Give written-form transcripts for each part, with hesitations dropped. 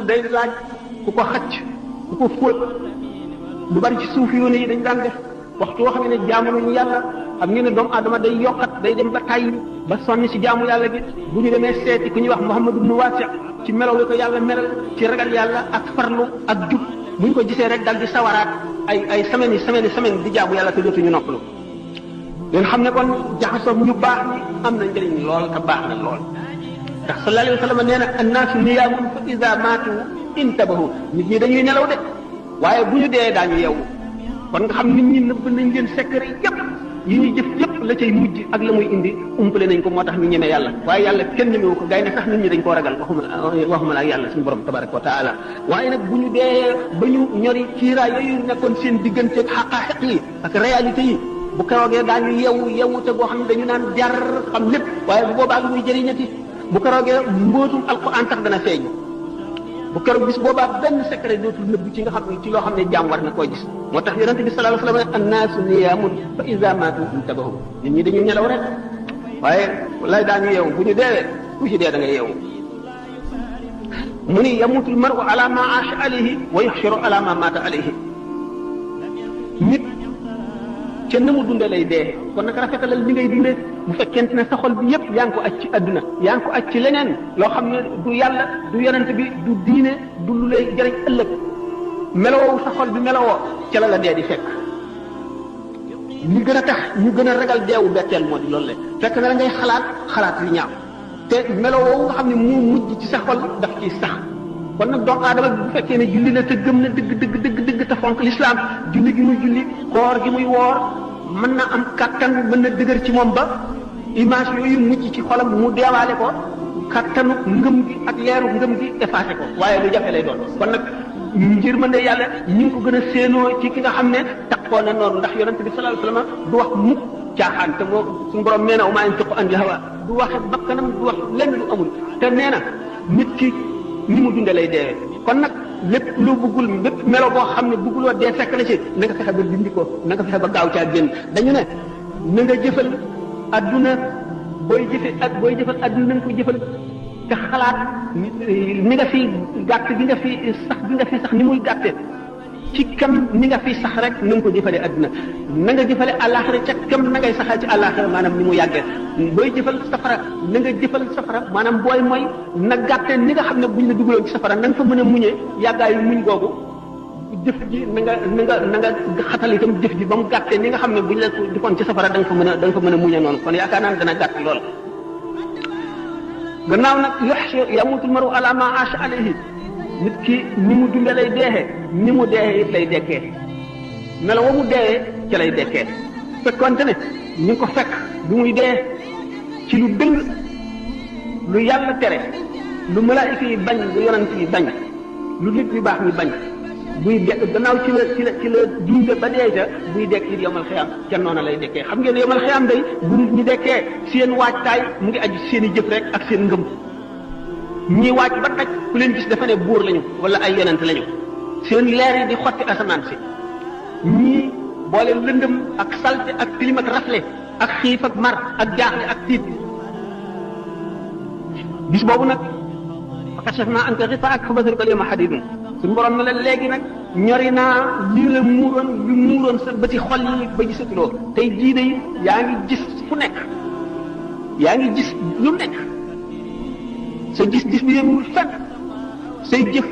day laaj ku ko xacc ku ko fóot lu bari ci suuf yoon yi dañ daan def waxtu woo xam ne jaamu nañu yàlla xam ngeen ne doomu aadama day yokkat day dem ba tàyyi ba sonn ci jaamu yàlla bi bu ñu demee seeti ku ñuy wax Muhammad ibn Wasi ci melaw li ko yàlla melal ci ragal yàlla ak farlu ak jub bu ñu ko gisee rek dal di sawaraat ay semaines yi di jaamu yàlla te dootuñu noppalu leen xam ne kon jaxasoo ñu baax ni am na njëriñ lool te baax na lool ndax sallallahu alayhi wa sallam nee na annaasu niyaamun fa iza maatu intabahu nit ñi dañuy nelaw de waaye bu ñu dee daañu yeewu kon nga xam nit ñi nëbb nañ leen secret yépp yi ñuy jëf yépp la cay mujj ak la muy indi umpale nañ ko moo tax ñu ñeme yàlla waaye yàlla kenn ñemewu ko gaynde sax nit ñi dañ koo ragal waxuma la ak yàlla suñu borom tabaraka wa taala waaye nag bu ñu dee ba ñu ñori kiiraay yooyu nekkoon seen diggante ak xaqaaxiq yi ak réalité yi bu keroogee daañu yeewu te boo xam ne dañu naan jar xam lépp waaye bu boobaa lu muy jëriñati bu keroogee mbóotum alquran tax dana feeñ bu keroog bis boobaa benn secret dootul nëbb ci nga xam ne ci loo xam ne jaam war na koo gis moo tax yonente bi sallallahu alayhi wa sallam annaasu niyaamun fa iza maatu intabahu nit ñi dañu nelaw rek waaye lay daañu yeewu bu ñu deewee ku ci dee da nga yeewu mu ni yamutul maru ala ma aasha alayhi wa yuxsharu ala ma maata alayhi nit ca na mu dunde lay dee kon nag rafetalal li ngay dundee bu fekkente ne sa xol bi yépp yaa ngi ko aj ci àdduna yaa ngi ko aj ci leneen loo xam ne du yàlla du yonent bi du diine du lu lay jëriñ ëllëg melowoo sa xol bi melowoo ca la dee di fekk li gën a tax ñu gën a ragal deewu betteel moo di loolu le fekk na la ngay xalaat yu ñaaw te melowoo nga xam ne moo mujj ci sa xol daf ciy sax kon nag doomu aadama bi bu fekkee ne julli la te gëm na dëgg te fonk lislaam julli gi muy julli koor gi muy woor mën na am kattan mën na dëgër ci moom ba image yooyu mujj ci xolam mu deewaale ko kattanu ngëm gi ak leeru ngëm gi effacé ko waaye lu jafe lay doon kon nag ngir mën ne yàlla ñu ngi ko gën a séenoo ci ki nga xam ne taxoo na noonu ndax yonente bi sallallahu alayhi wasallam du wax mukk caaxaan te moo suñu borom nee na wa maa yantiqu anil hawaa du waxe bakkanam du wax lenn lu amul te nee na nit ki ni mu dunde lay deewee kon nag lépp lu bëggul lépp melo boo xam ne bëgguloo dee fekk la ci na nga fexe ba dindi ko na nga fexe ba gaaw caa génn dañu ne na nga jëfal adduna booy jëfal adduna na nga ko jëfal te xalaat ni nga fi gàtt bi nga fi sax ni muy gàtte ci kam ni nga fi sax rek na nga ko jëfale adduna na nga jëfale àllaaxira ca kam na ngay saxal ci àllaaxira maanaam ni mu yàggee booy jëfal safara na nga jëfal safara maanaam booy mooy na gàtte ni nga xam ne buñ la dugaloon ci safara na nga fa mën a muñee yàggaayu muñ googu jëf ji na nga xatal itam jëf ji ba mu gàtte ni nga xam ne buñ la defoon ci safara da nga fa mën a muñee noonu kon yaakaar naa ne dana gàtt lool gannaaw nag yamutul maru ala ma aasha alayhi nit ki ni mu dunde lay deexee ni mu deexee it lay dekkee melo wa mu deexee ca lay dekkee fekkonte ne ñu ngi ko fekk bi muy dee ci lu dëng lu yàlla tere lu malaayika yi bañ lu yonent yi bañ lu nit yu baax ñi bañ buy dekk gannaaw ci la dunde ba dee ca buy dekk it yomal xiyam ca noona lay dekkee xam ngeen yomal xiyam day bu nit ñi dekkee seen waajtaay mu ngi aju seen i jëf rek ak seen ngëm ñii wàcc ba daj ku leen gis dafa ne buur lañu wala ay yonent lañu seen leer yi di xotti asamaan si ñii boole lëndëm ak salte ak tilim ak rafle ak xiif ak mar ak jaaxle ak tiit bis boobu nag fa kashafnaa anka ghitaa'aka fa basaruka al-yawma hadiidun suñu borom ne la léegi nag ñori naa lii la muuroon sa bëti xol yi ba gisatuloo tey jii de yaa ngi gis fu nekk yaa ngi gis lu nekk sa gis-gis bi yëngul fenn say jëf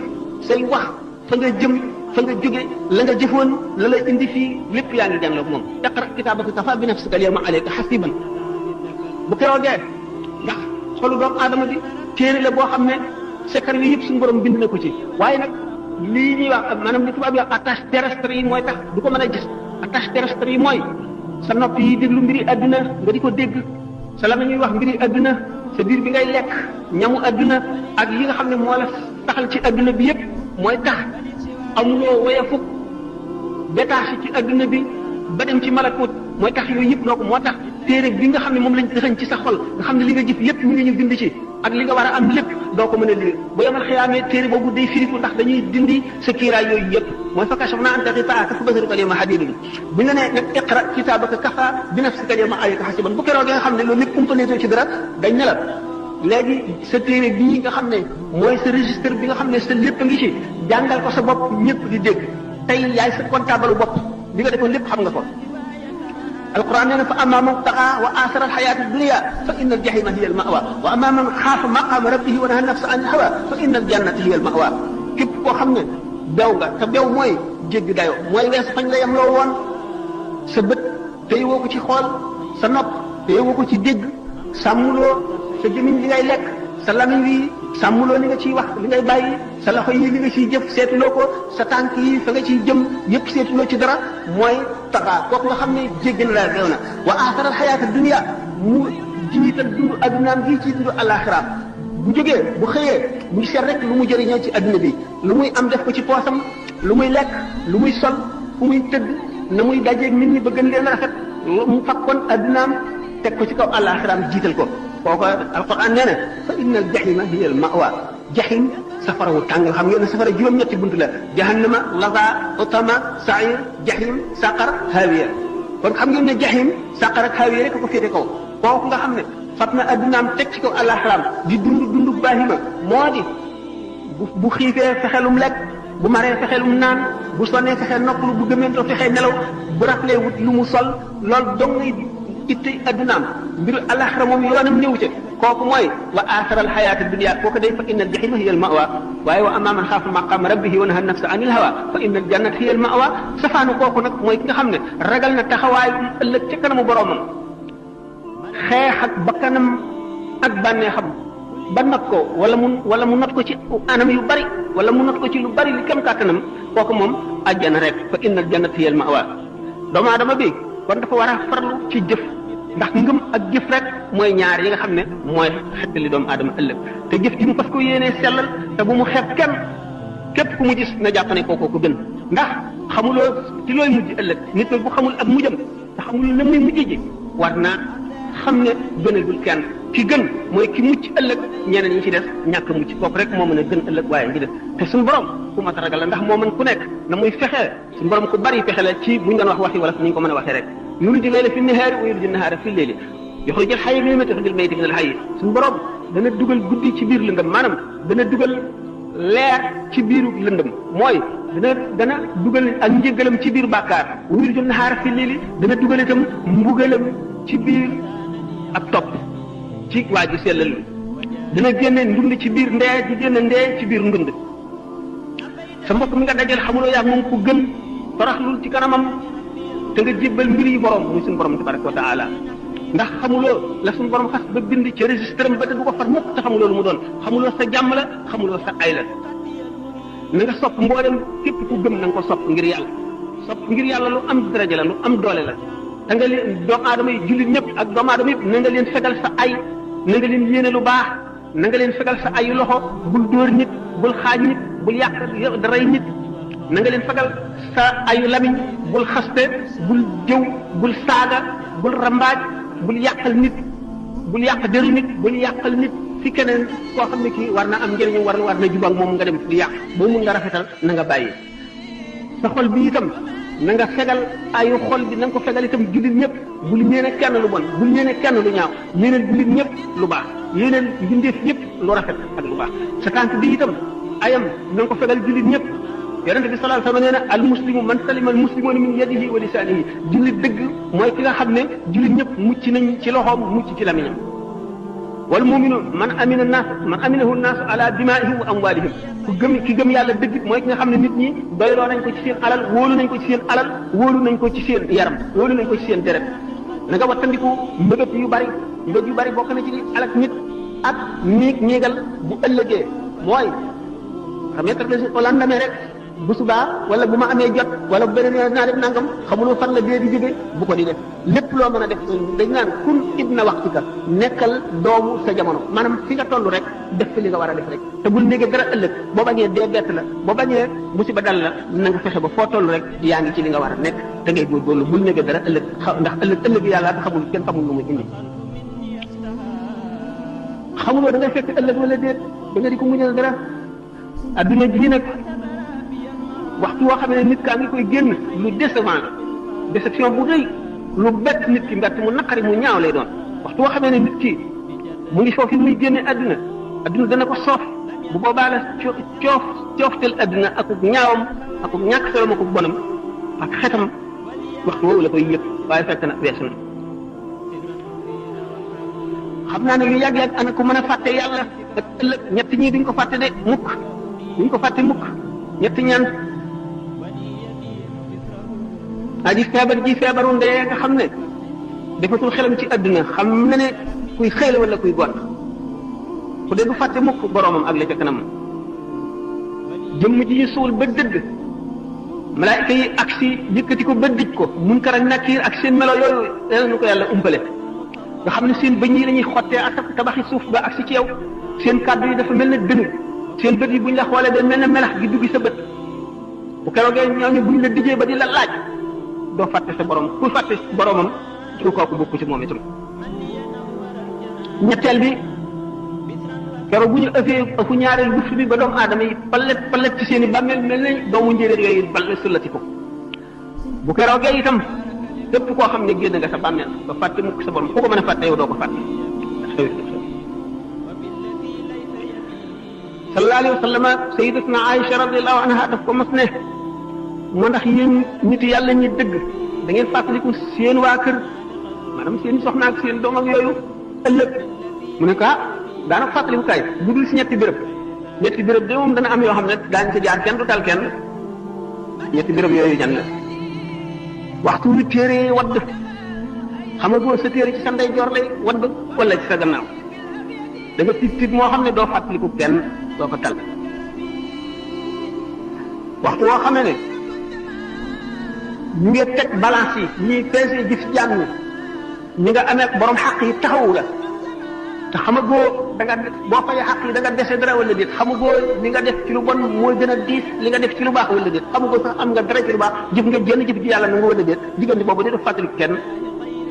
say wax fa nga jëm fa nga jóge la nga jëfoon la la indi fii lépp yaa ngi jàngloo moom iqra kitaabaka kafaa bi nafsika al-yawma alayka hasiiban bu keroogee ndax xolu doomu aadama bi téere la boo xam ne secret yi yëpp suñu borom bind na ko ci waaye nag lii ñuy wax maanaam li tubaab yi wax attache terrestre yi mooy tax du ko mën a gis attache terrestre yi mooy sa nopp yi déglu mbiri adduna nga di ko dégg sa la ñuy wax mbiri adduna sa biir bi ngay lekk ñamu adduna ak yi nga xam ne moo la taxal ci adduna bi yëpp mooy tax amuloo woyefuk détaché ci adduna bi ba dem ci malakut mooy tax yooyu yëpp noo ko moo tax téere bi nga xam ne moom lañ dëxañ ci sa xol nga xam ne li nga jëf lépp mi ngi ñu bind ci ak li nga war a am lépp doo ko mën a lire bu yemal xiyaamee téere boobu day firiku ndax dañuy dindi sa kiiraay yooyu yëpp mooy fa kashafnaa anka ghitaa'aka fa basaruka al-yawma hadiidun bu ñu la nee nag iqra kitaabaka kafaa bi nafsika al-yawma alayka hasiiban bu keroog nga xam ne loolu lépp umpaneetoo ci dara dañ ne la léegi sa téere bii nga xam ne mooy sa registre bi nga xam ne sa lépp a ngi ci jàngal ko sa bopp ñëpp di dégg tey yaay sa comptable bopp li nga defoon lépp xam nga ko alquran nee na fa amma man taxa wa asara alxayata dunia fa inna aljahima hiya almawa wa amma man xaafa maqama rabbihi wa naha nafsa an ilhawa fa inna aljannata hiya almawa képp koo xam ne bew nga te bew mooy jéggi dayo mooy wees fañ la yem loo woon sa bët téye woo ko ci xool sa nopp téye woo ko ci dégg sàmmuloo sa jëmiñ li ngay lekk sa lamiñ wi sàmmuloo li nga ciy wax li ngay bàyyi sa loxo yi li nga ciy jëf seetuloo ko sa tànk yi fa nga ciy jëm yëpp seetuloo ci dara mooy taxaa kooku nga xam ne jéggi na la réew na wa aaxaral xayaata dunia mu jiital dund addunaam gii ci dund alaxiraam bu jógee bu xëyee mu seet rek lu mu jëriñoo ci adduna bi lu muy am def ko ci poosam lu muy lekk lu muy sol fu muy tëdd na muy dajeeg nit ñi ba gën leen rafet mu fakkoon addunaam teg ko ci kaw alaxiraam jiital ko kooku alquran nee na fa inna al jahima hiya al mawa jahim safara wu tàng xam ngeen ne safara juróom-ñetti bunt la jahannama laza utama sair jahim saqar hawiya kon xam ngeen ne jahim saqar ak hawiya rek ko féete kaw kooku nga xam ne fat na addunaam teg ci kaw alaxiraam di dund bahima moo di bu xiifee fexelum lekk bu maree fexelum naan bu sonnee fexe noppalu bu gëmentoo fexe nelaw bu raflee wut lu mu sol loolu dong ngay itte addunaam mbiru alaxira moom yoonam néew ca kooku mooy wa aaxaral xayaata dunia kooku day fa inna al jahima hiya al mawa waaye wa amma man xaafa maqaama rabbihi wa naha nafsa anil hawa fa inna al jannata hiya al mawa safaanu kooku nag mooy ki nga xam ne ragal na taxawaay ëllëg ca kanamu boromam xeex ak bakkanam ak bànneexam ba not ko wala mu not ko ci anam yu bari wala mu not ko ci lu bari li kem kàttanam kooku moom àjjana rek fa inna al jannata hiya al mawa doomu aadama bi kon dafa war a farlu ci jëf ndax ngëm ak jëf rek mooy ñaar yi nga xam ne mooy xettali doomu aadama ëllëg te jëf ji mu fas ko yéenee sellal te bu mu xeeb kenn képp ku mu gis na jàpp ne kookoo ko gën ndax xamuloo ci looy mujj ëllëg nit nag bu xamul ak mujjam te xamul na muy mujj ji war naa xam ne gënagul kenn ki gën mooy ki mucc ëllëg ñeneen ñi ci des ñàkk mucc kooku rek moo mën a gën ëllëg waaye ngi def te suñu borom ku mat a ragal la ndax moo mën ku nekk na muy fexee suñu borom ku bari fexe la ci buñ doon wax waxi wala ni ñu ko mën a waxee rek yuliju layla fi nahaari wa yuliju nahaara fi leyli yuxrijul hayya minal mayyiti wa yuxrijul mayyita minal hayyi suñu borom dana dugal guddi ci biir lëndëm maanaam dana dugal leer ci biiru lëndëm mooy dana dugal ak njëgalam ci biir bàkkaar wa yuljul nahaara fi leyli dana dugal itam mbugalam ci biir ak topp ci waa ji sellal dana génne ndund ci biir ndee di génne ndee ci biir ndund sa mbokk mi nga dajal xamuloo yaa moom ku gën toroxlul ci kanamam te nga jébbal mbir yi borom muy suñu borom tabaraka wa taala ndax xamuloo la suñu borom xas ba bind ci registre ba te du ko far mukk te xamuloo lu mu doon xamuloo sa jàmm la xamuloo sa ay la na nga sopp mboolem képp ku gëm na nga ko sopp ngir yàlla lu am daraja la lu am doole la da nga leen doomu aadama yi jullit ñëpp ak doomu aadama yëpp na nga leen fegal sa ay na nga leen yéene lu baax na nga leen fegal sa ayu loxo bul dóor nit bul xaaj nit bul yàq daray nit na nga leen fegal sa ayu lamiñ bul xaste bul jëw bul saaga bul rambaaj bul yàqal nit bul yàq deru nit bul yàqal nit fi keneen koo xam ne kii war na am njëriñu war na jubak moom nga dem di yàq boo mun nga rafetal na nga bàyyi sa xol bi itam na nga fegal ayu xol bi na nga ko fegal itam jullit ñëpp bul ñeene kenn lu bon bul ñeene kenn lu ñaaw yéeneen jullit ñëpp lu baax yéeneen bindeef ñëpp lu rafet ak lu baax sa tànk bi itam ayam na nga ko fegal jullit ñëpp yonente bi sallallahu alayhi wasallam nee na al muslimu man salima al muslimuna min yadihi wa lisanihi jullit dëgg mooy ki nga xam ne jullit ñëpp mucc nañ ci loxoom mucc ci lamiñam wal muminu man aminahu naas ala dimaihim wa amwalihim ki gëm yàlla dëgg mooy ki nga xam ne nit ñi doyloo nañ ko ci seen alal wóolu nañ ko ci seen alal wóolu nañ ko ci seen yaram wóolu nañ ko ci seen deret na nga wattandiku mbëgët yu bari bokk na ci li alak nit ak ñéegal bu ëllëgee mooy xam nga lendemain rek bu subaa wala bu ma amee jot wala bu beneen yoon dinaa def nangam xamuloo fan la dee di jóge bu ko di def lépp loo mën a def dañ naan kun ibna waxtika nekkal doomu sa jamono maanaam fi nga toll rek def fi li nga war a def rek te bul néegee dara ëllëg boo bañee dee bett la boo bañee musiba dal la na nga fexe ba foo toll rek yaa ngi ci li nga war a nekk da ngay góorgóorlu bul néegee dara ëllëg ndax ëllëg yàlla te xamul kenn xamul lu muy indi xamuloo da ngay fekk ëllëg wala déet da nga di ko muñal dara adduna ji nag waxtu woo xam ne nit kaa ngi koy génn lu décevant la déception bu rëy lu bett nit ki mbett mu naqari mu ñaaw lay doon waxtu woo xam ne nit ki mu ngi foofu muy génne adduna adduna dana ko soof bu boobaa la cooftel adduna ak ñaawam ak ñàkk solo ak bonam ak xetam waxtu woowu la koy yëg waaye fekk na weesu na xam naa ne lu yàgg-yàgg ana ko mën a fàtte yàlla ak ëllëg ñett ñii duñ ko fàtte de mukk duñ ko fàtte mukk ñett ñaan aji feebar ji feebaru ndee nga xam ne defatul xelam ci adduna xam na ne kuy xëy la wala kuy gont ku dee du fàtte mukk boromam ak la ca kanam jëmm ji ñu suul ba dëgg malaayika yi ak si yëkkati ko ba dij ko Munkar ak Nakiir ak seen melo yooyu yàlla nu ko yàlla umpale nga xam ne seen bëñ yi lañuy xottee ak tabaxi suuf ba ak si ci yow seen kàddu yi dafa mel ne dënu seen bët yi buñ la xoolee day mel ne melax gi duggi sa bët bu keroogee ñooñu buñ la dijee ba di la laaj doo fàtte sa borom ku fàtte boromam ci kooku bokku ci moom itam ñetteel bi keroog bu ñu ëfu ñaareel buft bi ba doomu aadama yi palet ci seen i bàmmeel mel ne doomu njéeréer yooyu balle sullati ko bu keroogee itam képp koo xam ne génn nga sa bàmmeel ba fàtte mukk sa borom ku ko mën a fàtte yow doo ko fàtte sallallahu alayhi wa sallam sayyidatuna Aïcha radiyallahu anha daf ko mas ne moo ndax yéen nit yàlla ñi dëgg da ngeen fàttaliku seen waa kër maanaam seen soxna ak seen doom ak yooyu ëllëg mu ne ko daanaka fàttaliku kaay bu dul si ñetti béréb de moom dana am yoo xam ne daañu ko jaar kenn du dal kenn ñetti béréb yooyu jan la waxtu wi téere wadd xam nga boo sa téere ci sa ndeyjoor lay wadd wala ci sa gannaaw da nga tiit moo xam ne doo fàttaliku kenn doo ko tal waxtu woo xam ne ñu ngi teg balance yi ñuy peese jëf jaam ñi nga amee borom xaq yi taxawu la te xamagoo da nga boo fayee xaq yi da nga dese dara wala déet xamagoo li nga def ci lu bon mooy gën a diis li nga def ci lu baax wala déet xamagoo sax am nga dara ci lu baax jëf nga jënd jëf ji yàlla na nga wala déet diggante boobu de def fàttali kenn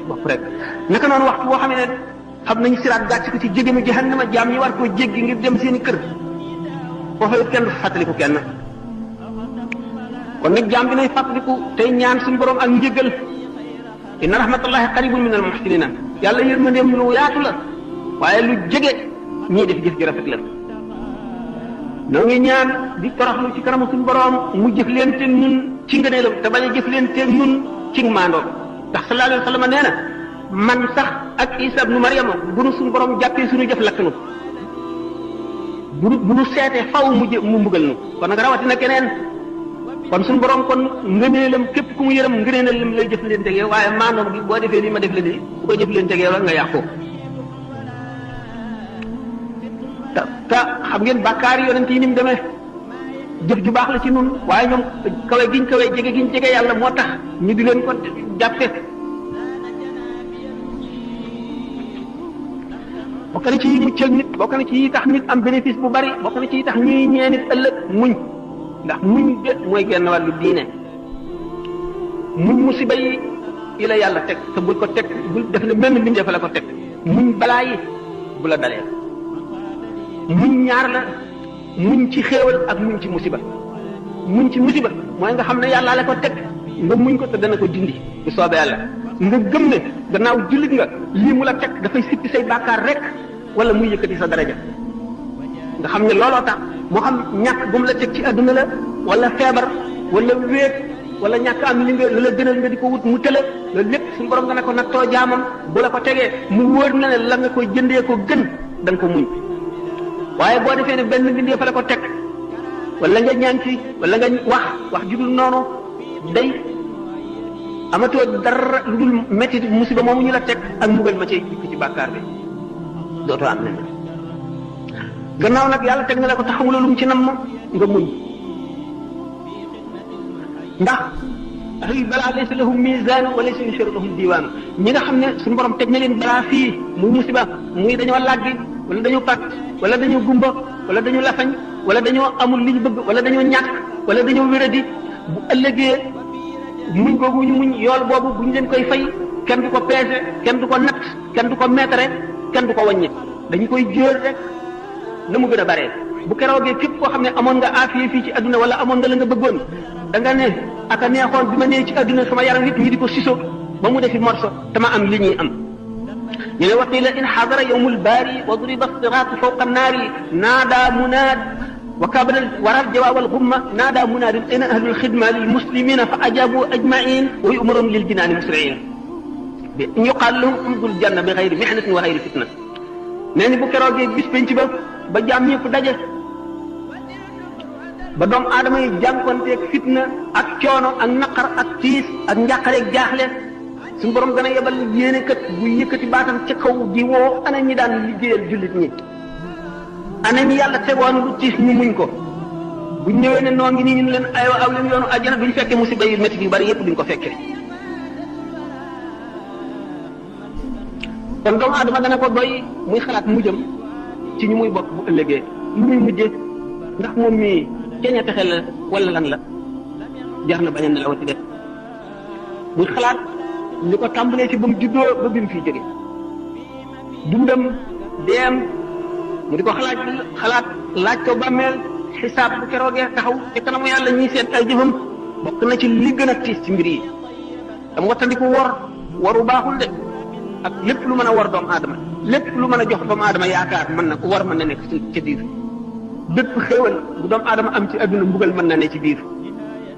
bopp rek naka noonu waxtu boo xam ne xam nañu siraat gàcc ko ci jéggimu jahannama jaam ñi war koo jéggi ngir dem seeni kër foofu kenn du fàttaliku kenn kon nag jaam bi nay fàttaliku tey ñaan suñu borom ak njëggal inna rahmatullahi qaribun min al muhsinina yàlla yërmandeem lu yaatu la waaye lu jege ñii def jëf ji rafet la noo ngi ñaan di toroxlu ci kanamu suñu borom mu jëf leen te ñun ci ngëneelam te bañ a jëf leen te ñun ci maandoom ndax sallallahu alayhi wa sallam nee na man sax ak Isa ibnu Maryama bu nu suñu borom jàppee suñu jëf lakk nu bu nu seetee faw mu mbugal nu kon nag rawatina keneen kon suñu borom kon ngëneelam képp ku mu yërëm ngëneelam lay jëf leen tegee waaye maandoom gi boo defee lii ma def la lii bu ko jëf leen tegee rek nga yàqu te xam ngeen bàkkaar yonent yi ni mu demee jëf ju baax la ci nun waaye ñoom kawe giñ kawe jege giñ jege yàlla moo tax ñu di leen ko jàppe bokk na ci yi muccal nit bokk na ci yi tax nit am bénéfice bu bari bokk na ci yi tax ñuy ñee nit ëllëg muñ ndax muñ de mooy genn wàllu diine muñ musiba yi la yàlla teg te bul ko teg bul def ne benn mbindeef la ko teg muñ balaa yi bu la dalee muñ ñaar la muñ ci xéewal ak muñ ci musiba muñ ci musiba mooy nga xam ne yàlla la ko teg nga muñ ko te dana ko dindi bu soobee yàlla nga gëm ne gannaaw jullit nga lii mu la teg dafay sippi say bàkkaar rek wala muy yëkkati sa daraja nga xam ne looloo tax moo xam ñàkk bu mu la teg ci adduna la wala feebar wala wéet wala ñàkk am li nga la gënal nga di ko wut mu tëla loolu lépp suñu borom nga ne ko nattoo jaamam bu la ko tegee mu wóor na ne la nga koy jëndee ko gën da nga ko muñ waaye boo defee ne benn bindee fa la ko teg wala nga ñaan ci wala nga wax judul noonu day amatoo dara lu dul métti musiba moomu ñu la teg ak mbugal ma cay jikk ci bàkkaar bi dootoo am nen gannaaw nag yàlla teg na la ko taxamuloo lu mu ci nam nga muñ ndax ahli balaa laysa lahum misaan wa laysa yusharu lahum diwaan ñi nga xam ne suñu borom teg na leen balaa fii muy musiba muy dañoo làggi wala dañoo pàcc wala dañoo gumba wala dañoo lafañ wala dañoo amul li ñu bëgg wala dañoo ñàkk wala dañoo wéradi bu ëllëgee muñ googu ñu muñ yool boobu bu ñu leen koy fay kenn du ko peese kenn du ko natt kenn du ko meetare kenn du ko wàññi dañu koy jël rek na mu gën a bare bu keroogee képp koo xam ne amoon nga aafiya fii ci adduna wala amoon nga la nga bëggoon da nga ne aka neexoon bi ma nee ci adduna sama yaram nit ñi di ko siso ba mu defi morso te ma am li ñuy am ñu ne wa qila in xadara yawmu lbaari wa duriba siraatu fawqa annaari naada munaad wa kabara waral jawaab alxumma naada munaadin ayna ahlu lxidma lilmuslimina fa ajabu ajmain wa yumaruun liljinaani musriin bi yuqaal lahum umdul janna bi xayri mihnatin wa xayri fitna nee ni bu keroogee bis penc ba jaam ñëpp daje ba doomu aadama yi jànkonteeg fitna ak coono ak naqar ak tiis ak njàqare ak jaaxle suñu borom dana yebal yéene kat bu yëkkati baatam ca kaw di woo ana ñi daan liggéeyal jullit ñi ana ñi yàlla tegoon lu tiis ñu muñ ko bu ñëwee ne noo ngi nii ñu leen aywa aw leen yoonu àjjana duñ fekkee musiba yu métti yu bari yëpp duñ ko fekkee kon doomu aadama dana ko doy muy xalaat mujjam ci ñu muy bokk bu ëllëgee lu muy mujjee ndax moom mii keña texe la wala lan la jar na bañ a nelawati def muy xalaat li ko tàmbalee ci ba mu juddoo ba bi mu fiy jóge dundam deem mu di ko xalaat laaj ko bàmmeel xisaab bu keroogee taxaw ci kanamu yàlla ñuy seet ay jëfam bokk na ci li gën a tiis ci mbir yi dama wattandiku waru baaxul de ak lépp lu mën a war doomu aadama lépp lu mën a jox doomu aadama yaakaar mën na war mën na nekk ci biir bépp xéewal bu doomu aadama am ci adduna mbugal mën na ne ci biir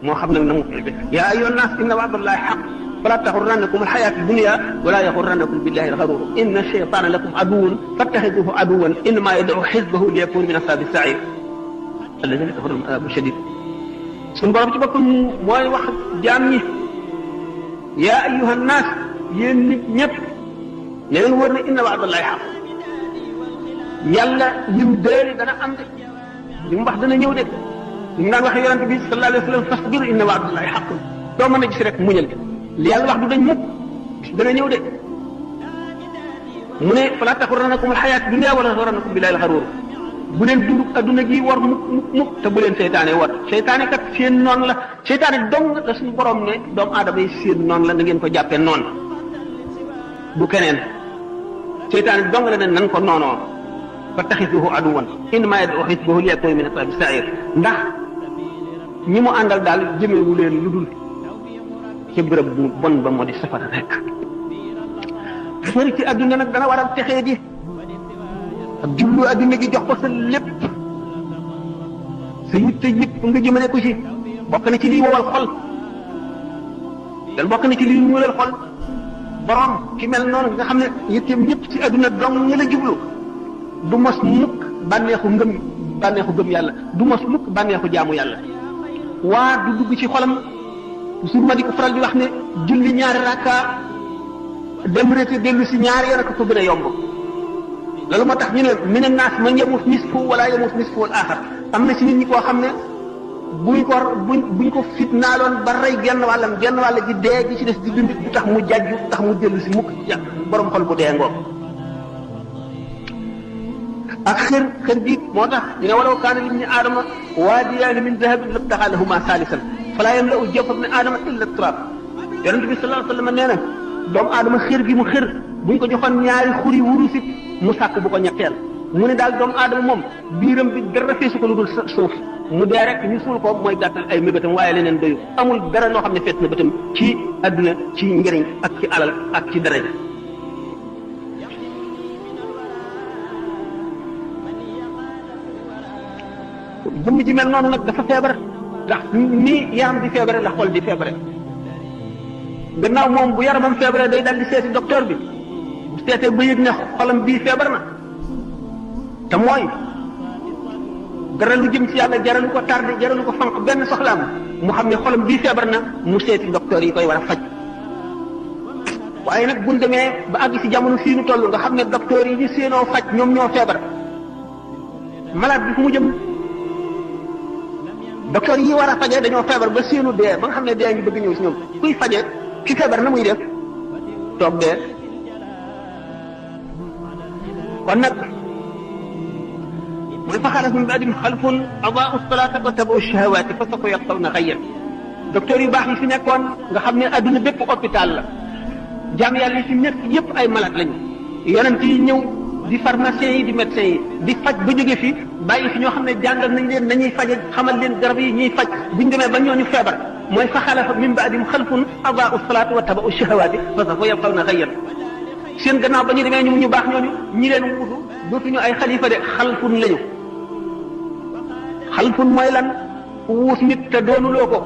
moo xam nag na mu koy def yaa ayyuhan naas inna wa'dallahi haqq fala taxurrannakum alxayaatu dunya wala yaxurrannakum billahi alxaruur inna shaytaana lakum aduwwun fattaxiduhu aduwwan innamaa yad'u xizbahu liyakunu min ashaabi sa'iir alladina kafaru adabun shadid suñu borom ci boppam mooy wax jaam ñi yaa ayyuhan naas yéen nit ñëpp ne leen wër ne inna wa'dallahi haqq yàlla lim déeli dana am de li mu wax dana ñëw de li mu daan waxee yonente bi sallallahu alayhi wa sallam fasbir inna wa'dallahi haqq doo mën a gis rek muñal li yàlla wax du dañ mukk dana ñëw de mu ne fala taxurrannakum alxayaat dunya wala taxurrannakum billahi alxaruur bu leen dund adduna gi war mukk te bu leen seytaane war seytaane kat seen noon la seytaane dong la suñu borom ne doomu aadama yi seen noon la na ngeen ko jàppee noon bu keneen seytaane dong la ne nan ko noonoo fattaxiduhu aduwwan innamaa yad'u xizbahu liyakunu min ashaabi sa'iir ndax ñi mu àndal daal jëmewu leen lu dul ca bërëb bu bon ba moo di safara rek xëri ci adduna nag dana war a texee di ak jublu adduna gi jox ko sa lépp sa yitte yëpp nga jëmale ko ci bokk na ci liy wowal xol dan bokk na ci liy ñuulal xol borom ki mel noonu nga xam ne yitteem yëpp ci adduna dong nga la jublu du mos mukk bànneexu gëm yàlla du mos mukk bànneexu jaamu yàlla waa du dugg ci xolam toujours ma di ko faral di wax ne julli ñaari rakka dem rete dellu si ñaari yoon ko gën a yomb loolu moo tax ñu ne mina naas man yamut nisfu wala yamut nisfu al axar am na ci nit ñi koo xam ne buñ ko fitnaaloon ba rey genn wàll gi dee gi ci des di dund du tax mu jàjju tax mu dellu si mukk borom xol bu dee ngoog ak xër bi moo tax ñu ne walaw kaana libni aadama waadiyaani min dahabin labtaxaa lahumaa saalisan falaa yamla'u jawfa ibni aadama illa turaab yonent bi sallallahu alayhi wa sallam nee na doomu aadama xër gi mu xër buñ ko joxoon ñaari xuri wurusit mu sàkk bu ko ñetteel mu ne daal doomu aadama moom biiram bi dara feesu ko lu dul suuf mu dee rek ñu suul ko mooy gàttal ay mébétam waaye leneen doyu amul dara loo xam ne fees na bëtam ci adduna ci njëriñ ak ci alal ak ci daraja jëmm ji mel noonu nag dafa feebar ndax nii yaram di feebare la xol di feebare gannaaw moom bu yaramam feebare day dal di seeti docteur bi bu seetee ba yëg ne xolam bii feebar na te mooy dara lu jëm ci yàlla jaralu ko tardé jaralu ko fanq benn soxlaam mu xam ne xolam bii feebar na mu seeti docteur yi koy war a faj waaye nag buñ demee ba àgg ci jamono fii nu toll nga xam ne docteur yi ñu séenoo faj ñoom ñoo feebar malade bi fu mu jëm docteur yi war a fajee dañoo feebar ba séenu dee ba nga xam ne dee ngi bëgg ñëw si ñoom kuy faje ki feebar na muy def toog dee kon nag mooy fa xalaf min ba'dihim xalfun adaa'u salaata wa tabaa'u shahawaati fa sawfa yalqawna ghayyan docteur yu baax yi fi nekkoon nga xam ne adduna bépp hôpital la jaam yàlla yi fi nekk yëpp ay malade lañu yonent yi ñëw di pharmacien yi di médecin yi di faj ba jóge fi bàyyi fi ñoo xam ne jàngal nañ leen nañuy faje xamal leen garab yi ñuy faj buñ demee ba ñooñu feebar mooy fa xalafa min ba'dihim xalfun adaa'u salaata wa tabaa'u shahawaati fa sawfa yalqawna ghayyan seen gannaaw ba ñu demee ñu baax ñooñu ñi leen wutu dootuñu ay xalifa de xalfun lañu. xalfun mooy lan wuut nit te doonuloo ko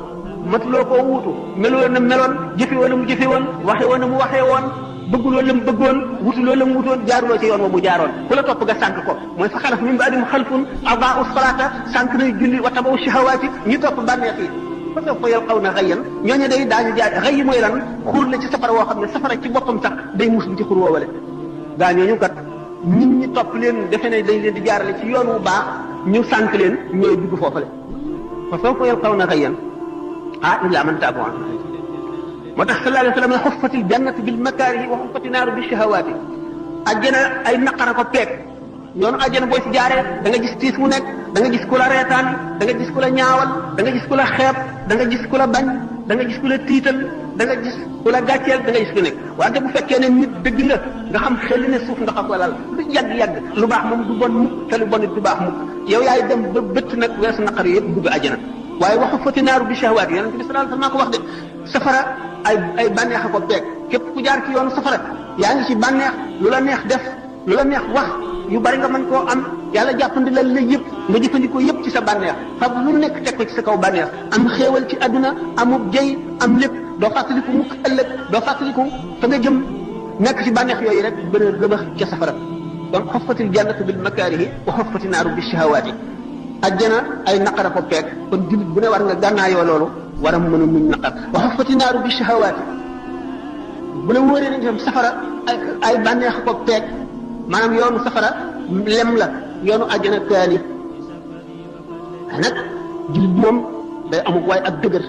matuloo koo wuutu meloo na meloon jëfe woon na mu jëfe woon waxe woon na mu waxee woon bëgguloo la mu bëggoon wutuloo la mu wutoon jaaruloo ci yoon wa mu jaaroon ku la topp nga sànq ko mooy fa xalaf min ba'dihim xalfun adaa'u salaata sànq nañ julli wa tabaw shahawaati ñi topp bànneex yi fa sawfa yalqawna ghayyan ñooñu day daañu jaar xëy mooy lan xur la ci safara woo xam ne safara ci boppam sax day mus ci xur woowale gaa ñooñu kat nit ñi topp leen defe ne dañ leen di jaarale ci yoon wu baax ñu sànq leen ñooy dugg foofale fa sawfa yalqawna ghayyan illa man taaba moo tax sallallahu alayhi wa sallam ne xuffatil jannatu bil makaarihi wa xuffati naaru bi shahawaati àjjana ay naqara ko peeg yoonu àjjana booy si jaaree da nga gis tiis mu nekk da nga gis ku la reetaan da nga gis ku la ñaawal da nga gis ku la xeeb da nga gis ku la bañ da nga gis ku la tiital da nga gis ku la gàcceel da nga gis ku nekk wante bu fekkee ne nit dëgg la nga xam xel ne suuf nga xam ko lal lu yàgg-yàgg lu baax moom du bon mukk te lu bon it du baax mukk yow yaay dem ba bëtt nag weesu naqar yëpp dugg àjjana waaye waxu fati naaru bi shahawaat yonent bi sallallahu alayhi wasallam maa ko wax de safara ay bànneex a ko peeg képp ku jaar ci yoonu safara yaa ngi ci bànneex lu la neex def lu la neex wax yu bari nga mën koo am yàlla jàppandi la yëpp nga jëfandikoo yëpp ci sa bànneex fab lu nekk teg ko ci sa kaw bànneex am xéewal ci àdduna amub jëy am lépp doo fàttaliku mukk ëllëg doo fàttaliku fa nga jëm nekk ci bànneex yooyu rek bën a gëbax ca safara donc xoffatil jannatu bil makaarihi wa xoffati naaru bi shahawaati ajjana ay naqara ko peeg kon jullit bu ne war nga gànnaayoo loolu war a mën a muñ naqar wa xoffati naaru bi shahawaati bu la wóoree nañ tam safara ay bànneex ko peeg maanaam yoonu safara lem la yoonu ajjana kaani nag jullit moom day amuk waaye ak dëgër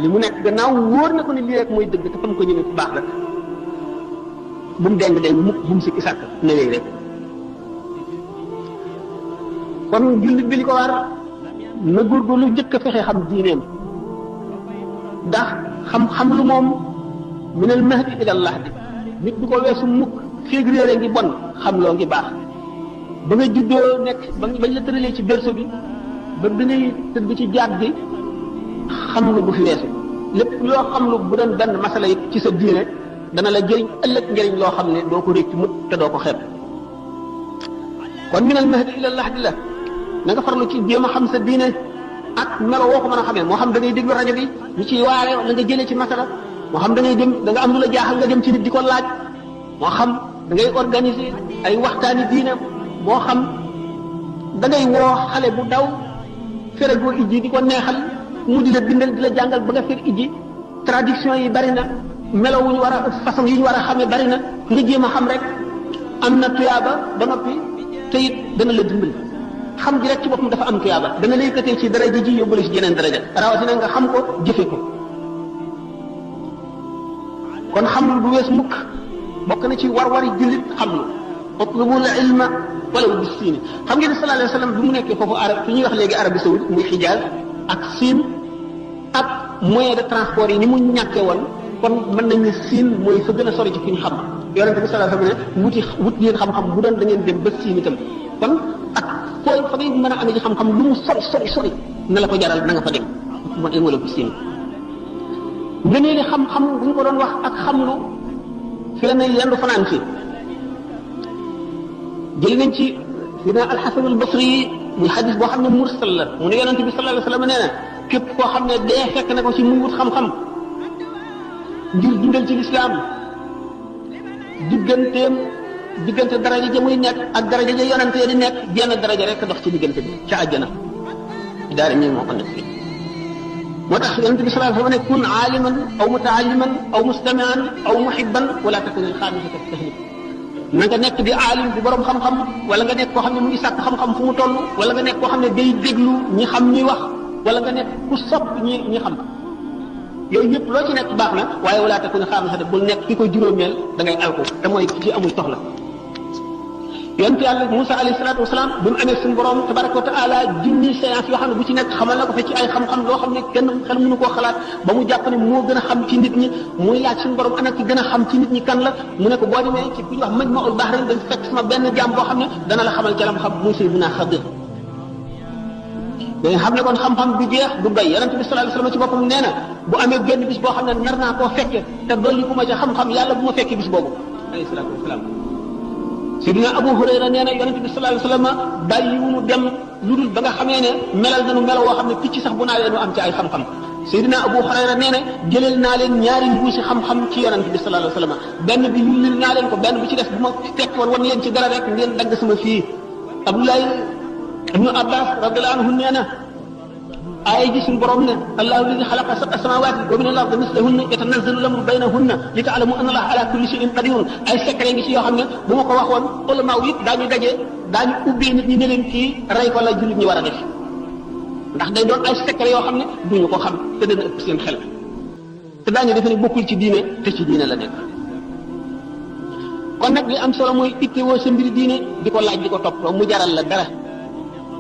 li mu nekk gannaaw wóor na ko ni lii rek mooy dëgg te fa mu ko ñëwee fu baax la bu mu deng deng mukk bu mu sikki sàkk newee rek kon jullit bi li ko war na góorgóorlu njëkk a fexe xam diineem ndax xam lu moom minal mahdi ilal lahdi nit du ko weesu mukk féeg réere ngi bon xam loo ngi baax ba nga juddoo nekk bañ la tëralee ci berceau bi ba bi ngay tëdd ci jaat bi xam lu bu fi weesu lépp loo xam lu bu doon benn masala yi ci sa diine dana la jëriñ ëllëg njëriñ loo xam ne doo ko récc mukk te doo ko xeeb kon minal mahdi ilal lahdi la na nga farlu ci jéem a xam sa diine ak melo woo ko mën a xamee moo xam da ngay déglu rajo bi ñu ciy waare la nga jëlee ci masala moo xam da ngay dem da nga am lu la jaaxal nga dem ci nit di ko laaj moo xam da ngay organiser ay waxtaani diine moo xam da ngay woo xale bu daw fere goo ijji di ko neexal mu di la bindal di la jàngal ba nga fer ijji traduction yi bari na melo wu ñu war a façon yi ñu war a xamee bari na nga jéem a xam rek am na tuyaaba ba noppi te it dana la dimbali xam gi rek ci boppam dafa am tuyaaba dana lay yëkkatee ci daraja ji yóbbale ci jeneen daraja rawatina nga xam ko jëfe ko kon xam lu du wees mukk bokk na ci war-wari jullit xam lu utlubul ilma walaw bis siin xam ngeen ne sallallahu alayhi wa sallam bi mu nekkee foofu arab fi ñuy wax léegi Arabie Saoudite muy Xijaaz ak Siin ak moyen de transport yi ni mu ñàkkee woon kon mën nañ ne Siin mooy fa gën a sori ci fi ñu xam yonente bi sallallahu alayhi wa sallam ne wut ngeen xam-xam bu doon da ngeen dem ba Siin itam kon ak fooy fa ngay mën a amee ci xam-xam lu mu sori na la ko jaral na nga fa dem mo en wala bis siin ngëneeli xam-xam bu ñu ko doon wax ak xamlu fi la ne yendu fanaan fi jël nañ ci dina alxasan albasri muy xadis boo xam ne mursal la mu ne yonente bi sallallahu alayhi wa sallam nee na képp koo xam ne dee fekk na ko ci muy wut xam-xam ngir dundal ci lislaam diggante daraja ja muy nekk ak daraja ja yonente ya di nekk jenn daraja rek dox ci diggante bi ca àjjana daara ñi moo ko nekk fii moo tax yonente bi sallallahu alayhi wa sallam ne kun aaliman aw mutaalliman aw mustamian aw muhibban wala takun alxaamisata tahlib na nga nekk di aalim di borom xam-xam wala nga nekk koo xam ne mu ngi sàkk xam-xam fu mu toll wala nga nekk koo xam ne day déglu ñi xam ñuy wax wala nga nekk ku sopp ñi xam yooyu yëpp loo ci nekk baax na waaye wala takun alxaamisata bul nekk ki ko juróomeel da ngay alko te mooy ci amul soxla yonent yàlla Moussa alayhi salaatu wasalaam bi mu amee suñu borom tabaraka wa taala junni séance yoo xam ne bu ci nekk xamal na ko fa ci ay xam-xam loo xam ne kenn xel mënu koo xalaat ba mu jàpp ne moo gën a xam ci nit ñi muy laaj suñu borom ana ki gën a xam ci nit ñi kan la mu ne ko boo demee ci ku ñuy wax Majma'ul Bahrayn dañ fekk sama benn jaam boo xam ne dana la xamal ca lam xam muy Sayyidina Xadir dañ xam ne kon xam-xam bi jeex du doy yonent bi sallallahu alayhi wasallam ci boppam nee na bu amee benn bis boo xam ne nar naa koo fekke te dolli ku ma ca xam-xam yàlla bu ma fekkee bis boobu alayhi salaatu wasalaam Seydina Abu Hurayra nee na yonente bi sallallahu alayhi wasallam bàyyi wu mu dem lu dul ba nga xamee ne melal nañu melo woo xam ne picc sax bu naawee nu am ci ay xam-xam Seydina Abu Hurayra nee na jëleel naa leen ñaari mbuusi xam-xam ci yonente bi sallallahu alayhi wasallam benn bi yullil naa leen ko benn bi ci def bu ma fekk woon wan leen ci dara rek ngeen dagg sama fii Abdoulaye ibnu Abbas radiyallahu anhu nee na aaya ji suñu borom ne allahu alladi xalaqa sab'a samawati wa min al-ardi mislahunna yatanazzalu al-amru baynahunna li ta'lamu anna allaha ala kulli shay'in qadirun ay secret ngi ci yoo xam ne bu ma ko waxoon ulama yi daañu daje daañu ubbee nit ñi ne leen kii rey ko la jullit ñi war a def ndax day doon ay secret yoo xam ne duñu ko xam te dana ëpp seen xel te daañu defe ne bokkul ci diine te ci diine la nekk kon nag li am solo mooy ittewoo sa mbiri diine di ko laaj di ko toppatoo mu jaral la dara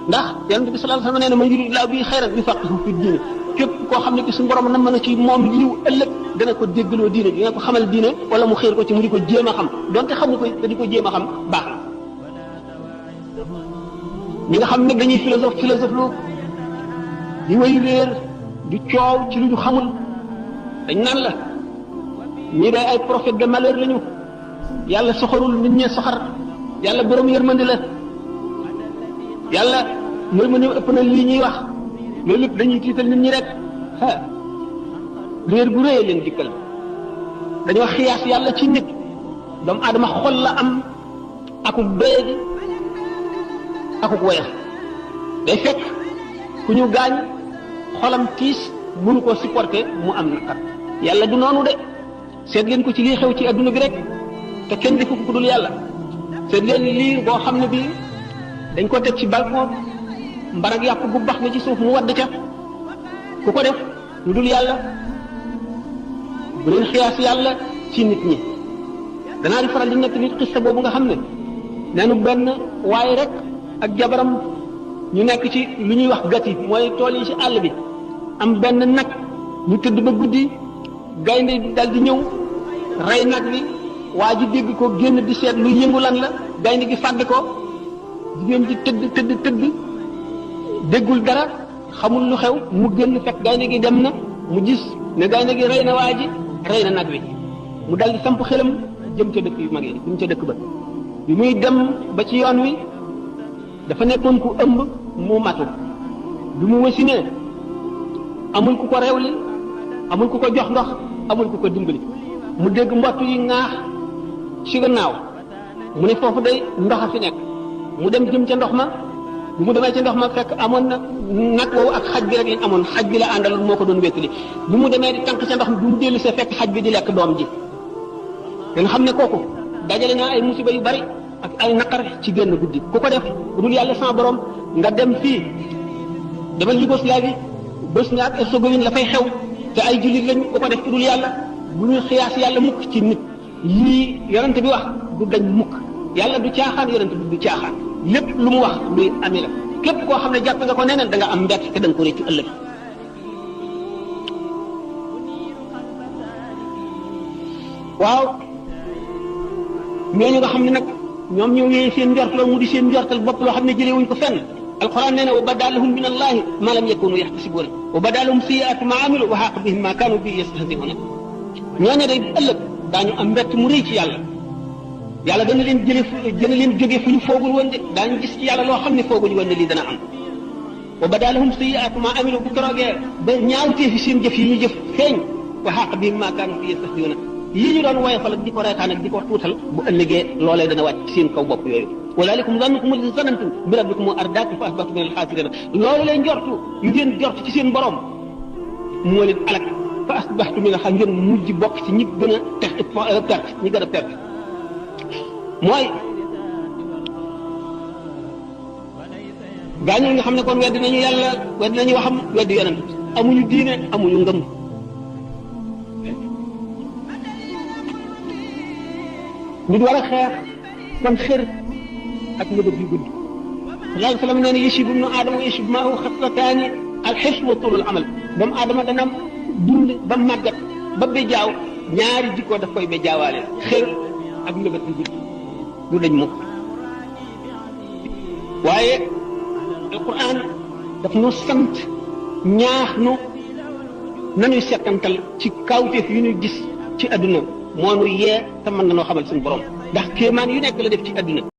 ndax yonent bi sallallahu alayhi wasallam nee na man yuridillaahu bihi xayran yufaqihu fi diine képp koo xam ne ki suñu borom na mën a ci moom liw ëllëg dana ko déggaloo diine dina ko xamal diine wala mu xéer ko ci mu di ko jéem a xam donte xamu ko te di ko jéem a xam baax na ñi nga xam ne dañuy philosophe lu di way réer di coow ci lu ñu xamul dañ naan la ñii day ay prophète de malheur lañu yàlla soxorul nit ñee soxar yàlla borom yërmande la yàlla yërmande ëpp na lii ñuy wax loolu lépp dañuy tiital nit ñi rek réer gu rëy leen dikkal dañoo xiyaas yàlla ci nit doomu aadama xol la am akuk doyadi akuk woyax day fekk ku ñu gaañ xolam tiis mënu ko supporter mu am naqar yàlla du noonu de seet leen ko ci lii xew ci adduna bi rek te kenn defu ko dul yàlla seet leen lii boo xam ne bii dañ ko teg ci balcon mbarag yàpp bu bax na ci suuf mu wadd ca ku ko def lu dul yàlla bu leen xiyaas yàlla ci nit ñi danaa di faral di nekk nit xista boobu nga xam ne neenu benn waaye rek ak jabaram ñu nekk ci lu ñuy wax gati mooy tool yi ci àll bi am benn nag ñu tëdd ba guddi gaynde dal di ñëw rey nag bi waa ji dégg ko génn di seet lu yëngu lan la gaynde gi fàdd ko jigéen ji tëdd déggul dara xamul lu xew mu génn fekk gaynde gi dem na mu gis ne gaynde gi rey na waa ji rey na nag wi mu dal di samp xelam jëm ca dëkk yu mag yi jëm ca dëkk ba bi muy dem ba ci yoon wi dafa nekkoon ku ëmb mu matu bi mu wasinee amul ku ko rewli amul ku ko jox ndox amul ku ko dimbali mu dégg mbott yi ŋaax ci gannaaw mu ne foofu day ndox a fi nekk mu dem jëm ca ndox ma bu mu demee ca ndox ma fekk amoon na nag woowu ak xaj bi rek lañ amoon xaj bi la àndal moo ko doon wéttali bi mu demee di tànk ca ndox mi bu mu dellu see fekk xaj bi di lekk doom ji nga xam ne kooku dajale naa ay musiba yu bari ak ay naqar ci génn guddi ku ko def bu dul yàlla sama borom nga dem fii demal Yougoslavie Bosnie ak Herzégovine la fay xew te ay jullit lañ ku ko def bu dul yàlla bu ñuy xiyaas yàlla mukk ci nit lii yonent bi wax du dañ mukk yàlla du caaxaan yonent bi du caaxaan lépp lu mu wax luy ami la képp koo xam ne jàpp nga ko neneen da nga am mbett te da nga ko réccu ëllëg waaw ñooñu nga xam ne nag ñoom ñoo wéyee seen njortal mu di seen njortal bopp loo xam ne jëlee wuñ ko fenn alquran nee na wa badalahum min allahi ma lam yakunu yaxtasibuna wa badalahum siyaatu ma amilu wa xaaq bihim ma kaanu bihi yastahziuna ñooñu day ëllëg daañu am mbett mu rëy ci yàlla yàlla dana leen jóge fu ñu foogul woon de daañu gis ci yàlla loo xam ne fooguñu woon ne lii dana am wa badalahum siyaatu ma amilu bu keroogee ba ñaawteefi seen jëf yi ñu jëf feeñ wa xaaq bihim ma kaanu bihi yastahziuna yi ñu doon woyofal ak di ko reetaan ak di ko tuutal bu ëllëgee loolee dana wàcc ci seen kaw bopp yooyu walaalikum zannukum alladi zanantum bi rabbikum ardaakum fa asbahtum min alxaasiriina loolu lay njortu ngeen jort ci seen borom moo leen alak fa asbahtum min alxaasiriina ngeen mujj bokk ci ñi gën a perte ñi gën a perte mooy gaañu nga xam ne kon weddi nañu yàlla weddi nañu waxam weddi yonent amuñu diine amuñu ngëm nit war a xeex kon xër ak mëbët yu gudd sallallahu alayhi wa sallam nee na yashibu ibnu aadama wa yashibu maahu xaslataani alxis wa tulul amal doomu aadama dana dund ba màggat ba bejaaw ñaari jikkoo daf koy bejaawaale xër ak mëbët yu gudd du dañ mukk waaye alquran daf nu sant ñaax nu nañuy settantal ci kawteef yu ñu gis ci adduna moo nu yee te mën na noo xamal suñu borom ndax kéemaan yu nekk la def ci adduna